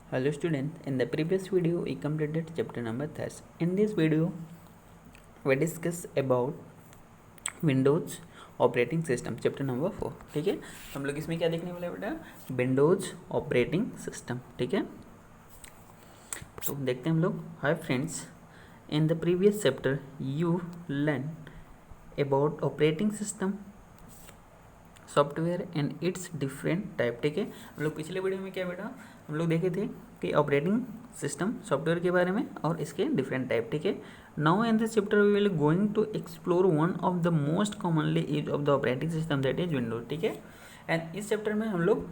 Hello student, in the previous video we completed chapter number 30. In this video we discuss about Windows operating system chapter number 4. ठीक है, हम लोग इसमें क्या देखने वाले बेटा, विंडोज ऑपरेटिंग सिस्टम. ठीक है, तो देखते हैं हम लोग. Hi friends, in the previous chapter you learn about operating system software and it's different type. ठीक है, हम लोग पिछले वीडियो में क्या बेटा हम लोग देखे थे कि ऑपरेटिंग सिस्टम सॉफ्टवेयर के बारे में और इसके डिफरेंट टाइप. ठीक है, now in this chapter we will going to explore one of the most commonly use of the operating system that is Windows. ठीक है, एंड इस चैप्टर में हम लोग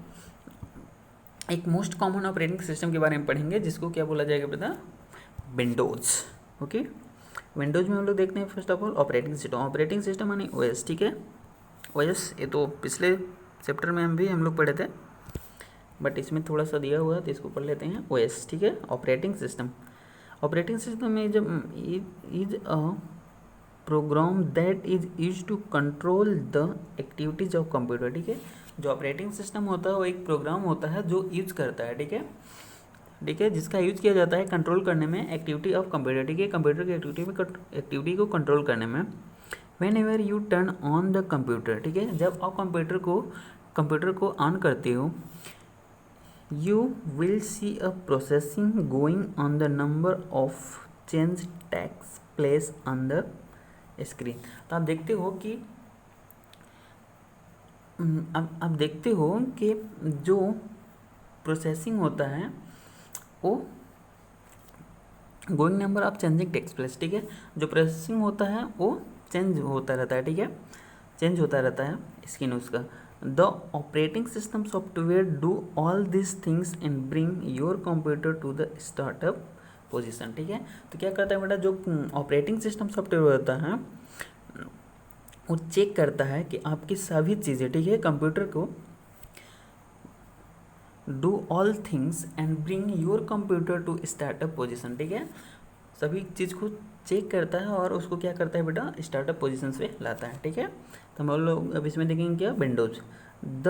एक मोस्ट कॉमन ऑपरेटिंग सिस्टम के बारे में पढ़ेंगे जिसको क्या बोला जाएगा बेटा, विंडोज. ओके, विंडोज में हम लोग देखते हैं first of all operating system. Operating system यानी ओएस. ठीक है, ओएस ये तो पिछले चैप्टर में हम लोग पढ़े थे, बट इसमें थोड़ा सा दिया हुआ है तो इसको पढ़ लेते हैं. ओएस. ठीक है, ऑपरेटिंग सिस्टम. ऑपरेटिंग सिस्टम में जब is a program that is use to control the activities of computer. ठीक है, जो ऑपरेटिंग सिस्टम होता है वो एक प्रोग्राम होता है जो यूज करता है. ठीक है, ठीक है, जिसका यूज किया जाता है कंट्रोल करने में एक्टिविटी ऑफ कंप्यूटर. ठीक है, कंप्यूटर की एक्टिविटी को कंट्रोल करने में. When ever U turn on the computer. ठीक है, जब आप कंप्यूटर को ऑन करते हो, you will see a processing going on the number of change takes place on the screen. तो आप देखते हो कि आप देखते हो कि जो प्रोसेसिंग होता है वो going number of changing takes place. ठीक है, जो प्रोसेसिंग होता है वो चेंज होता रहता है. ठीक है, चेंज होता रहता है स्क्रीन उसका. The operating system software do all these things and bring your computer to the startup position. ठीक है, तो क्या करता है बेटा, जो ऑपरेटिंग सिस्टम सॉफ्टवेयर होता है वो चेक करता है कि आपकी सभी चीज़ें, ठीक है, कंप्यूटर को do all things and bring your computer to startup position. ठीक है, सभी चीज़ को चेक करता है और उसको क्या करता है बेटा, स्टार्टअप पोजीशन पे लाता है. ठीक है, तो हम लोग अब इसमें देखेंगे क्या, Windows. The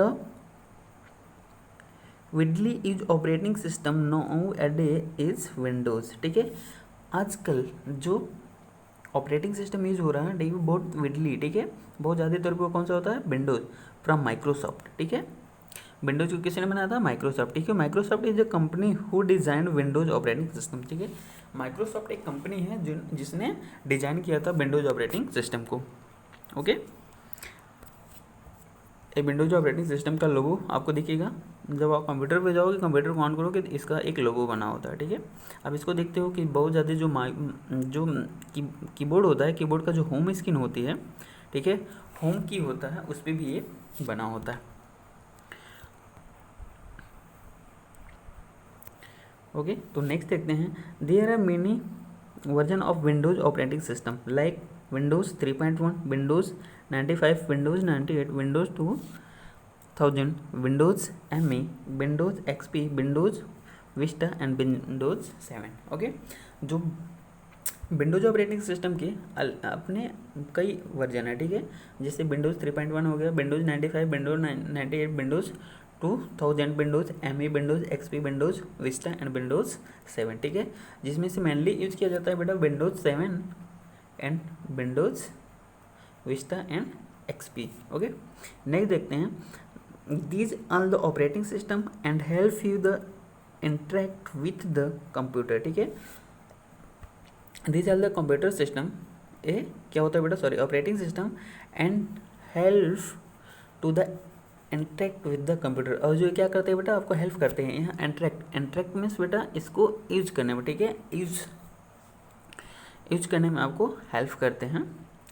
Vidly is operating system now a day is Windows. ठीक है, आजकल जो ऑपरेटिंग सिस्टम यूज हो रहा है वो बहुत विडली, ठीक है, बहुत ज़्यादा तौर पर कौन सा होता है, विंडोज फ्रॉम माइक्रोसॉफ्ट. ठीक है, विंडोज को किसने बनाया था, माइक्रोसॉफ्ट. ठीक है, Microsoft is a company who design Windows operating system. ठीक है, माइक्रोसॉफ्ट एक कंपनी है जिसने डिजाइन किया था विंडोज ऑपरेटिंग सिस्टम को. ओके, ये विंडोज ऑपरेटिंग सिस्टम का लोगो आपको दिखेगा जब आप कंप्यूटर पे जाओगे, कंप्यूटर को ऑन करोगे तो इसका एक लोगो बना होता है. ठीक है, अब इसको देखते हो कि बहुत ज़्यादा जो कीबोर्ड होता है, कीबोर्ड का जो होम स्क्रीन होती है, ठीक है, होम की होता है, उस पर भी ये बना होता है. ओके, तो नेक्स्ट देखते हैं. There are many version of Windows operating system like Windows 3.1, Windows 95, Windows 98, Windows 2000, Windows ME, Windows XP, Windows Vista and Windows 7. Okay, जो विंडोज ऑपरेटिंग सिस्टम के अपने कई वर्जन है. ठीक है, जैसे विंडोज 3.1 हो गया, Windows 95, Windows 98, Windows 2000, Windows ME, Windows XP, Windows Vista and Windows 7. ठीक है, जिसमें से मेनली यूज किया जाता है बेटा Windows 7 and Windows Vista and XP. Okay, next देखते हैं. These are the operating system and help you the interact with the computer. ठीक है, these are the computer system, ए क्या होता है बेटा, sorry, operating system and help to the interact with the computer. और जो क्या करते हैं बेटा, आपको हेल्प करते हैं यहाँ इंटरेक्ट मीन्स बेटा इसको यूज करने में. ठीक है, यूज करने में आपको हेल्प करते हैं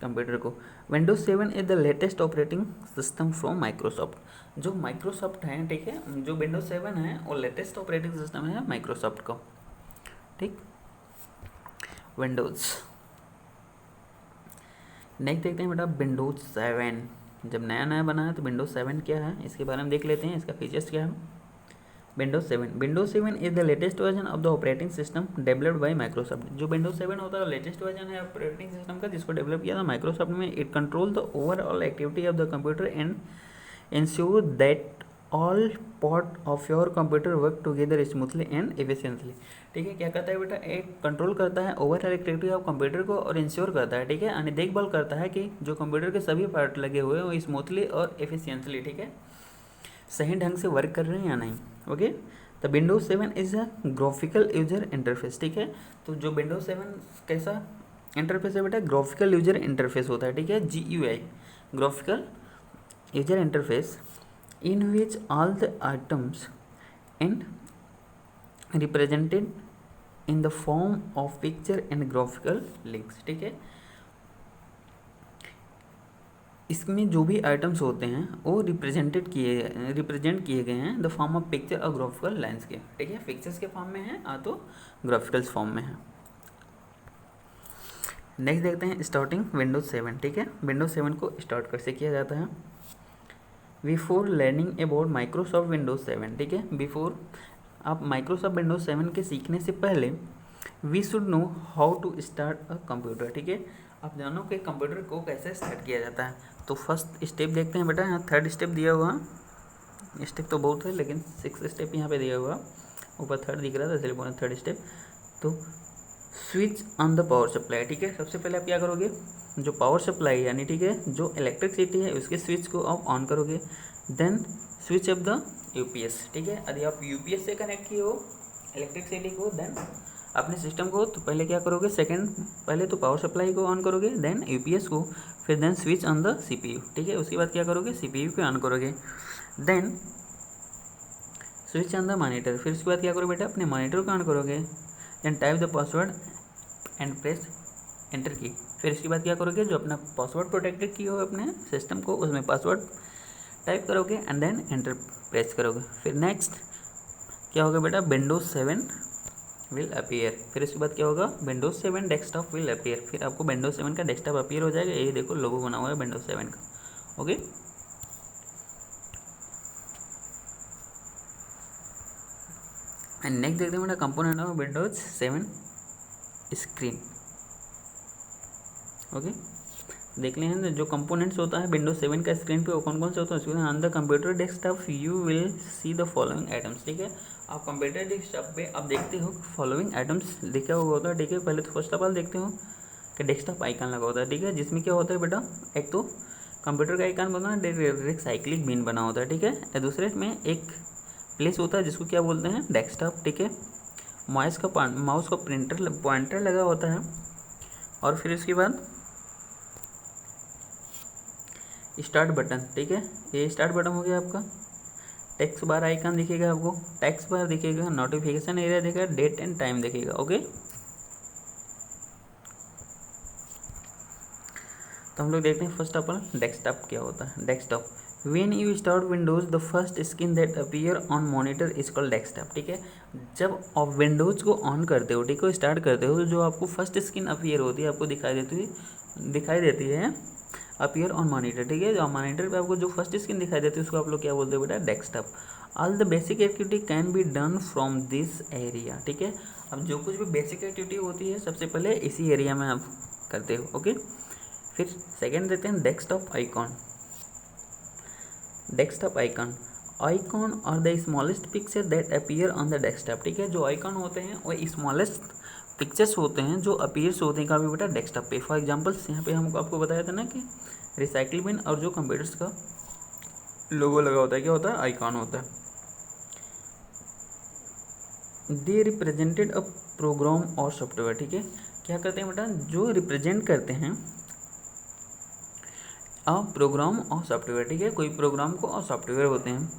कंप्यूटर को. Windows 7 is the latest operating system from Microsoft. जो माइक्रोसॉफ्ट है, ठीक है, जो विंडोज 7 है वो लेटेस्ट ऑपरेटिंग सिस्टम है माइक्रोसॉफ्ट का. ठीक, विंडोज. नेक्स्ट देखते हैं बेटा विंडोज 7. जब नया नया बना है तो विंडोज 7 क्या है इसके बारे में देख लेते हैं, इसका फीचर्स क्या है. Windows 7 is the latest version of the operating system developed by Microsoft. जो विंडोज 7 होता है लेटेस्ट वर्जन है ऑपरेटिंग सिस्टम का जिसको डेवलप किया था माइक्रोसॉफ्ट में. It control the overall activity of the computer and ensure that all part of your computer work together smoothly and efficiently. ठीक है, क्या करता है बेटा, एक कंट्रोल करता है ओवरऑल एक्टिविटी ऑफ कंप्यूटर को और इंश्योर करता है, ठीक है, यानी देखभाल करता है कि जो कंप्यूटर के सभी पार्ट लगे हुए हैं वो स्मूथली और एफिशिएंटली, ठीक है, सही ढंग से वर्क कर रहे हैं या नहीं। ओके, तो Windows 7 is a graphical user interface. ठीक है, तो जो विंडोज 7 कैसा इंटरफेस है बेटा, ग्राफिकल यूजर इंटरफेस होता है, ठीक है, GUI, graphical user interface, in which all the items and represented in the form of picture and graphical links. ठीक है, इसमें जो भी आइटम्स होते हैं वो रिप्रेजेंट किए गए हैं द फॉर्म ऑफ पिक्चर और ग्राफिकल लाइन्स के। ठीक है, पिक्चर्स के फॉर्म में है या तो ग्राफिकल्स फॉर्म में है। नेक्स्ट देखते हैं स्टार्टिंग विंडोज 7। ठीक है, विंडोज 7 को स्टार्ट कैसे किया जाता है। Before learning about Microsoft Windows 7, ठीक है, बिफोर आप माइक्रोसॉफ्ट विंडोज 7 के सीखने से पहले we should know how to start a computer. ठीक है, आप जानो कि कंप्यूटर को कैसे स्टार्ट किया जाता है। तो फर्स्ट स्टेप देखते हैं बेटा, यहाँ 3rd स्टेप दिया हुआ, स्टेप तो बहुत है लेकिन 6th स्टेप यहाँ पे दिया हुआ, ऊपर 3rd दिख रहा था इसलिए बोला 3rd स्टेप। तो switch on the power supply. ठीक है, सबसे पहले आप क्या करोगे, जो पावर सप्लाई यानी, ठीक है, जो इलेक्ट्रिसिटी है उसके स्विच को आप ऑन करोगे। Then switch off the UPS। ठीक है, यदि आप UPS से कनेक्ट किए हो इलेक्ट्रिसिटी को, देन अपने सिस्टम को, तो पहले क्या करोगे, पहले तो पावर सप्लाई को ऑन करोगे, देन UPS को, फिर then switch on the CPU। ठीक है, उसके बाद क्या करोगे, CPU को ऑन करोगे, then switch on the monitor. फिर उसके बाद क्या करोगे बेटा, अपने मॉनिटर को ऑन करोगे, then type the password and press enter key. फिर इसके बाद क्या करोगे, जो अपना पासवर्ड प्रोटेक्टेड किए हो अपने सिस्टम को, उसमें पासवर्ड टाइप करोगे एंड देन एंटर प्रेस करोगे। फिर नेक्स्ट क्या होगा बेटा, विंडोज 7 विल अपीयर। फिर इसके बाद क्या होगा, विंडोज 7 डेस्कटॉप विल अपीयर। फिर आपको विंडोज 7 का डेस्कटॉप अपीयर हो जाएगा। ये देखो लोगो बना हुआ है विंडोज 7 का। ओके, एंड नेक्स्ट देखते हैं बेटा component of Windows 7 screen. Okay, देख लें हैं जो कंपोनेंट्स होता है विंडोज 7 का स्क्रीन पे वो कौन कौन से होता है। उसके on the computer desktop you will see the following items. ठीक है, आप कंप्यूटर डेस्कटॉप पे आप देखते हो फॉलोइंग आइटम्स लिखा हुआ होता है। ठीक है, पहले तो फर्स्ट ऑफ ऑल देखते हो कि डेस्कटॉप आइकन लगा होता है। ठीक है, जिसमें क्या होता है बेटा, एक तो कंप्यूटर का आइकन बना है, साइक्लिक बिन बना होता है। ठीक है, दूसरे में एक प्लेस होता है जिसको क्या बोलते हैं, डेस्कटॉप। ठीक है, माउस का पॉइंटर लगा होता है, और फिर उसके बाद स्टार्ट बटन। ठीक है, ये स्टार्ट बटन हो गया आपका। टेक्स्ट बार आइकन दिखेगा आपको, टेक्स्ट बार दिखेगा, नोटिफिकेशन एरिया दिखेगा, डेट एंड टाइम दिखेगा। ओके, तो हम लोग देखते हैं फर्स्ट ऑफ ऑल डेस्कटॉप क्या होता है। Desktop, when you start Windows the first screen that appear on monitor is called desktop. ठीक है, जब आप विंडोज को ऑन करते हो, ठीक है, स्टार्ट करते हो, तो जो आपको फर्स्ट स्क्रीन अपीयर होती है, आपको दिखाई देती है अपीयर ऑन मॉनिटर। ठीक है, जो मॉनिटर पे आपको जो फर्स्ट स्क्रीन दिखाई देती है उसको आप लोग क्या बोलते हो बेटा, desktop. All the basic activity can be done from this area. ठीक है, अब जो कुछ भी बेसिक एक्टिविटी होती है सबसे पहले इसी एरिया में आप करते हो। ओके, फिर सेकेंड देते हैं डेस्कटॉप आइकॉन। डेस्कटॉप आइकॉन और the smallest picture that appear on the desktop. ठीक है, जो आइकॉन होते हैं वो स्मॉलेस्ट पिक्चर्स होते हैं जो अपीयर्स होते हैं काफ़ी बेटा डेस्कटॉप पे। फॉर एग्जांपल्स यहाँ पे हमको आपको बताया था ना कि रिसाइकिल बिन और जो कंप्यूटर्स का लोगो लगा होता है क्या होता है, आइकॉन होता है। दे रिप्रेजेंटेड अ प्रोग्राम और सॉफ्टवेयर। ठीक है, क्या करते हैं बेटा, जो रिप्रेजेंट करते हैं अ प्रोग्राम और सॉफ्टवेयर। ठीक है, कोई प्रोग्राम को और सॉफ्टवेयर होते हैं।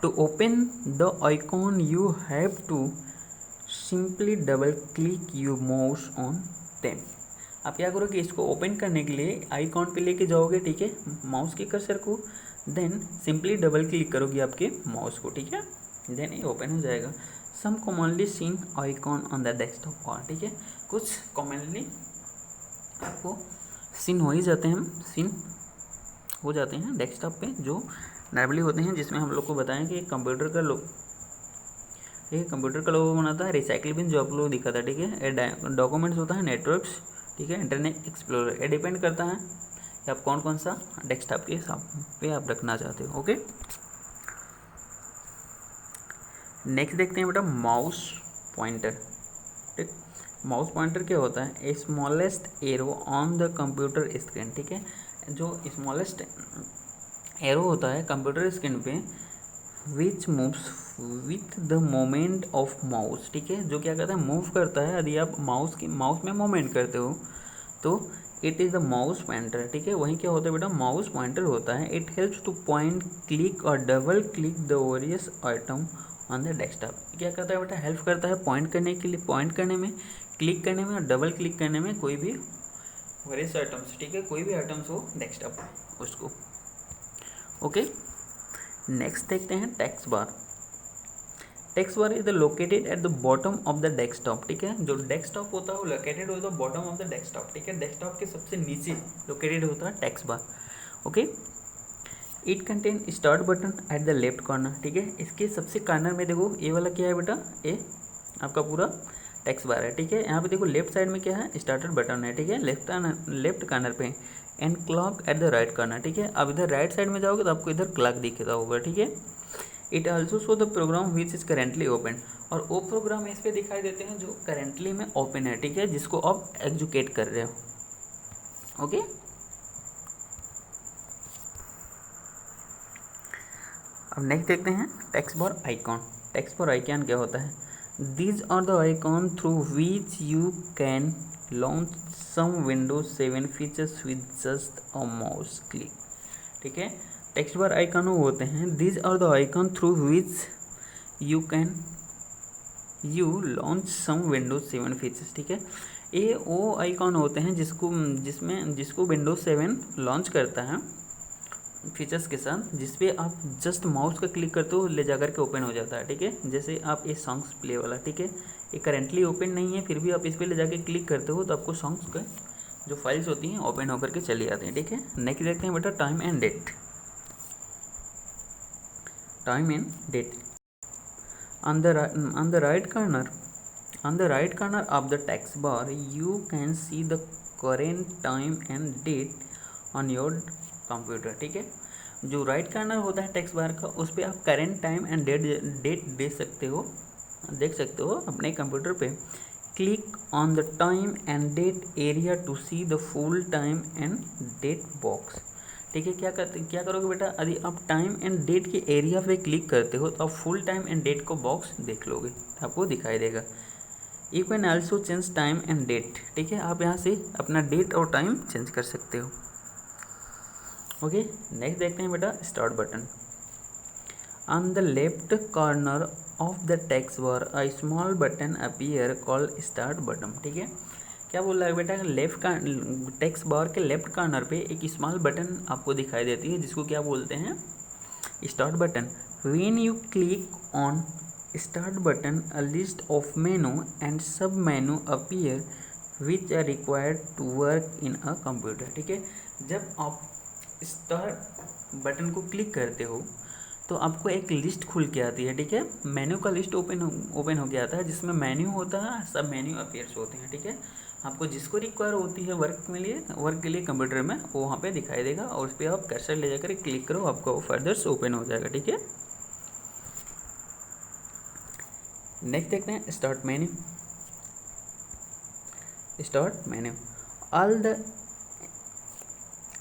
To open the icon you have to simply double click your mouse on them. आप क्या करोगे, इसको ओपन करने के लिए आइकॉन पे लेके जाओगे, ठीक है, माउस के कर्सर को, देन सिंपली डबल क्लिक करोगे आपके माउस को। ठीक है, देन ये ओपन हो जाएगा। Some commonly seen icon on the desktop और, ठीक है, कुछ कॉमनली आपको सीन हो जाते हैं डेस्कटॉप पे जो नॉर्मली होते हैं, जिसमें हम लोग को बताएं कि कंप्यूटर का लोगो बनाता है, रिसाइकिल बिन जो आप लोग दिखा था। ठीक है, डॉक्यूमेंट्स होता है, नेटवर्क्स, ठीक है, इंटरनेट एक्सप्लोरर। ये डिपेंड करता है कि आप कौन सा डेस्कटॉप के हिसाब पे आप रखना चाहते हो। ओके, नेक्स्ट देखते हैं बेटा माउस पॉइंटर। ठीक, माउस पॉइंटर क्या होता है? A smallest arrow on the computer screen. ठीक है, जो स्मॉलेस्ट एरो होता है कंप्यूटर स्क्रीन पे विच moves with the moment of mouse. ठीक है, जो क्या करता है? मूव करता है। यदि आप माउस में मोमेंट करते हो तो it is the mouse pointer. ठीक है, वहीं क्या होता है बेटा? माउस पॉइंटर होता है। It helps to point, click और double click the various item on the desktop. क्या करता है बेटा? हेल्प करता है पॉइंट करने के लिए, पॉइंट करने में, क्लिक करने में और डबल क्लिक करने में कोई भी वेरियस आइटम्स। ठीक है, कोई भी आइटम्स हो डेस्कटॉप उसको। ओके, नेक्स्ट देखते हैं text bar. Text bar is located at the bottom of the desktop. ठीक है, जो डेस्कटॉप होता है वो लोकेटेड होता है बॉटम ऑफ द डेस्कटॉप। ठीक है, डेस्कटॉप के सबसे नीचे लोकेटेड होता है text bar. Okay, it contain start button at the left corner. ठीक है, इसके सबसे कॉर्नर में देखो ये वाला क्या है बेटा? ये आपका पूरा टेक्स्ट बार है। ठीक है, यहाँ पे देखो लेफ्ट साइड में क्या है? स्टार्टर बटन है। ठीक है, लेफ्ट कॉर्नर पे and clock at the right corner. ठीक है, अब इधर राइट साइड में जाओगे तो आपको इधर क्लॉक दिखेगा होगा। ठीक है, it also show the program which is currently open. और वो प्रोग्राम इस पर दिखाई देते हैं जो करेंटली में ओपन है। ठीक है, जिसको आप एग्जीक्यूट कर रहे हो। ओके, अब नेक्स्ट देखते हैं text bar icon. Text bar icon क्या होता है? These are the icon through which you can launch some Windows 7 features with just a mouse click. ठीक है, टेक्स्ट बार आइकॉन वो होते हैं, these are the icon through which you launch some Windows 7 features. ठीक है, ये वो icon होते हैं जिसको विंडोज 7 लॉन्च करता है फीचर्स के साथ, जिस पे आप जस्ट माउस का क्लिक करते हो ले जा कर के ओपन हो जाता है। ठीक है, जैसे आप ये सॉन्ग्स प्ले वाला। ठीक है, ये करेंटली ओपन नहीं है, फिर भी आप इस पर ले जाके क्लिक करते हो तो आपको सॉन्ग्स का जो फाइल्स होती हैं ओपन होकर के चली जाती हैं। ठीक है, नेक्स्ट देखते हैं बेटा time and date. Time and date on the right corner of the text bar you can see the current time and date on your computer। ठीक है, जो राइट कॉर्नर होता है टेक्स्ट बार का उस पर आप करेंट टाइम एंड डेट देख सकते हो अपने कंप्यूटर पे। Click on the time and date area to see the full time and date box. ठीक है, क्या करोगे बेटा? यदि आप टाइम एंड डेट के एरिया पे क्लिक करते हो तो आप फुल टाइम एंड डेट को बॉक्स देख लोगे, आपको दिखाई देगा। You can also change time and date. ठीक है, आप यहाँ से अपना डेट और टाइम चेंज कर सकते हो। ओके, नेक्स्ट देखते हैं बेटा start button. On the left corner of the text bar a small button appear called start button. ठीक है, क्या बोल रहा है बेटा? लेफ्ट का टेक्स्ट बार के लेफ्ट कॉर्नर पे एक स्मॉल बटन आपको दिखाई देती है जिसको क्या बोलते हैं? Start button. When you click on start button a list of menu and sub menu appear which are required to work in a computer. ठीक है, जब आप स्टार्ट बटन को क्लिक करते हो तो आपको एक लिस्ट खुल के आती है। ठीक है, मेन्यू का लिस्ट ओपन हो के आता है जिसमें मेन्यू होता है, सब मेन्यू अपीयर्स होते हैं। ठीक है, आपको जिसको रिक्वायर होती है वर्क के लिए कंप्यूटर में वो वहाँ पे दिखाई देगा और उस पर आप कर्सर ले जाकर क्लिक करो, आपका वो फर्दर ओपन हो जाएगा। ठीक है, नेक्स्ट देखते हैं start menu. All the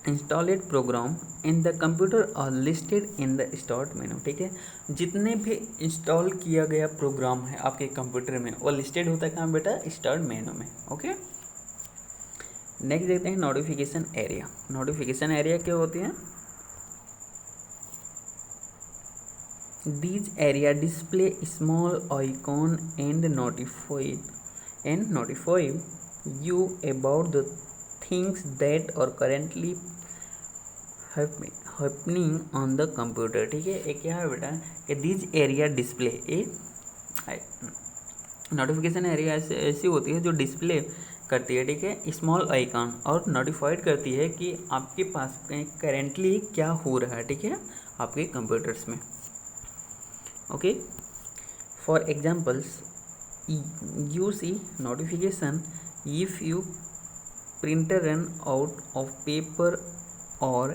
installed program in the computer are listed in the start menu. ठीक है, जितने भी इंस्टॉल किया गया प्रोग्राम है आपके कंप्यूटर में वो लिस्टेड होता है कहाँ बेटा? स्टार्ट मेनू में। ओके, नेक्स्ट देखते हैं नोटिफिकेशन एरिया। नोटिफिकेशन एरिया क्या होती है? These area display small icon and notify you about the things that are currently happening on the computer। ठीक है, एक क्या है बेटा कि these area display notification area ऐसी होती है जो डिस्प्ले करती है। ठीक है, स्मॉल आइकॉन और नोटिफाइड करती है कि आपके पास करेंटली क्या हो रहा है। ठीक है, आपके कंप्यूटर्स में। Okay, for examples you see notification if you printer run out of paper or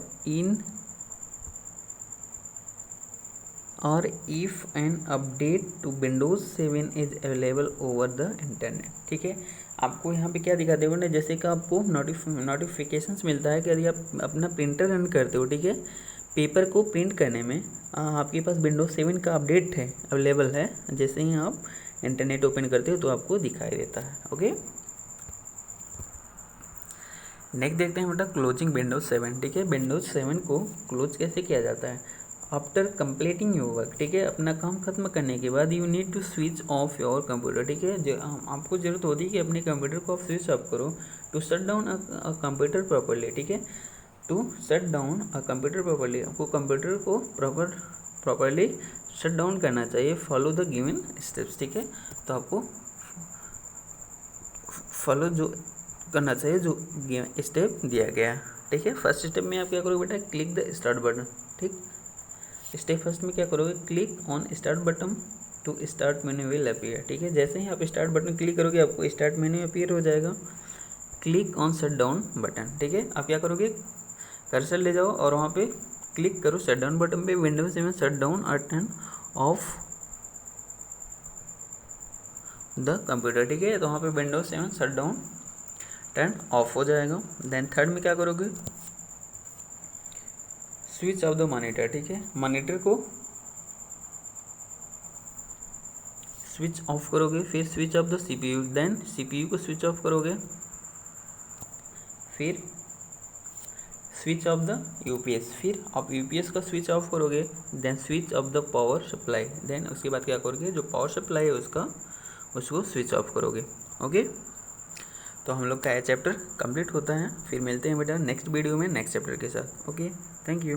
और if an update to Windows 7 is available over the internet. ठीक है, आपको यहाँ पे क्या दिखा देगा ना, जैसे कि आपको नोटिफिकेशंस मिलता है कि यदि आप अपना प्रिंटर रन करते हो, ठीक है, पेपर को प्रिंट करने में आपके पास विंडोज़ 7 का अपडेट है, अवेलेबल है, जैसे ही आप इंटरनेट ओपन करते हो तो आपको दिखाई देता है। ओके, नेक्स्ट देखते हैं बेटा क्लोजिंग विंडोज़ 7। ठीक है, विंडोज़ 7 को क्लोज कैसे किया जाता है? आफ्टर कंप्लीटिंग योर वर्क, ठीक है, अपना काम खत्म करने के बाद you need to switch off your computer. ठीक है, जो आपको ज़रूरत होती है कि अपने कंप्यूटर को आप स्विच ऑफ करो to shut down a computer properly. ठीक है, to shut down a computer properly, आपको कंप्यूटर को प्रॉपरली शट डाउन करना चाहिए। Follow the given steps. ठीक है, तो आपको फॉलो जो करना चाहिए जो स्टेप दिया गया। ठीक है, फर्स्ट स्टेप में आप क्या करोगे बेटा, क्लिक द स्टार्ट बटन। ठीक, स्टेप फर्स्ट में क्या करोगे, click on start button to start menu will appear. ठीक है, जैसे ही आप स्टार्ट बटन क्लिक करोगे आपको स्टार्ट मेन्यू अपीयर हो जाएगा। Click on shut down button. ठीक है, आप क्या करोगे, कर्सर ले जाओ और वहाँ पे क्लिक करो शट डाउन बटन पे। विंडोज 7 शट डाउन और टर्न ऑफ द कंप्यूटर। ठीक है, तो वहाँ पे Windows 7 shut down turn off हो जाएगा। देन थर्ड में क्या करोगे, स्विच ऑफ द मॉनिटर। ठीक है, मॉनिटर को स्विच ऑफ करोगे, फिर switch off the CPU, then CPU को स्विच ऑफ करोगे, फिर स्विच ऑफ द यूपीएस, फिर आप यूपीएस का स्विच ऑफ करोगे, then switch off the power supply, then उसके बाद क्या करोगे, जो पावर सप्लाई है उसको स्विच ऑफ करोगे। ओके, तो हम लोग का ये चैप्टर कंप्लीट होता है। फिर मिलते हैं बेटा नेक्स्ट वीडियो में नेक्स्ट चैप्टर के साथ। Okay, thank you.